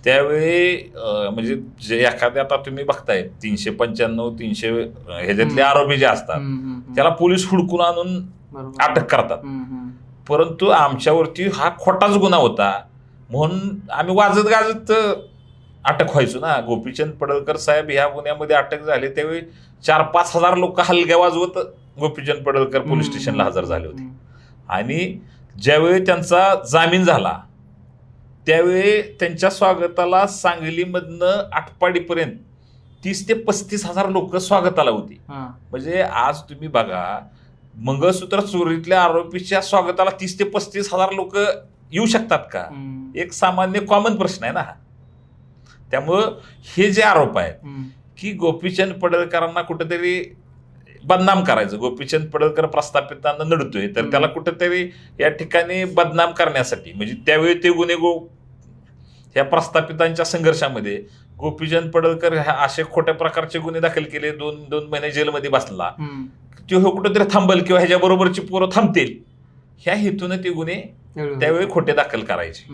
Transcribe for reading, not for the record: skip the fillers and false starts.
त्यावेळी म्हणजे जे एखाद्या आता तुम्ही बघताय 395 300 ह्याच्यातले आरोपी जे असतात त्याला पोलीस हुडकून आणून अटक करतात, परंतु आमच्यावरती हा खोटाच गुन्हा होता म्हणून आम्ही वाजत गाजत अटक व्हायचो ना. गोपीचंद पडळकर साहेब ह्या गुन्ह्यामध्ये अटक झाले त्यावेळी 4-5 हजार लोक हलग्या वाजवत गोपीचंद पडळकर पोलीस स्टेशनला हजर झाले होते. आणि ज्यावेळी त्यांचा जामीन झाला त्यावेळी त्यांच्या स्वागताला सांगलीमधनं आटपाडीपर्यंत 30 ते 35 हजार लोक स्वागताला होती. म्हणजे आज तुम्ही बघा, मंगळसूत्र चोरीतल्या आरोपीच्या स्वागताला 30 ते 35 हजार लोक येऊ शकतात का? एक सामान्य कॉमन प्रश्न आहे ना. त्यामुळं हे जे आरोप आहेत की गोपीचंद पडळकरांना कुठेतरी बदनाम करायचं, गोपीचंद पडळकर प्रस्थापितांना नडतोय तर त्याला कुठेतरी या ठिकाणी बदनाम करण्यासाठी, म्हणजे त्यावेळी ते गुन्हे ह्या प्रस्थापितांच्या संघर्षामध्ये गोपीचंद पडळकर असे खोट्या प्रकारचे गुन्हे दाखल केले, 2 महिने जेलमध्ये बसला, तो कुठेतरी थांबल किंवा ह्याच्या बरोबरची पोरं थांबतील ह्या हेतून ते गुन्हे त्यावेळी खोटे दाखल करायचे.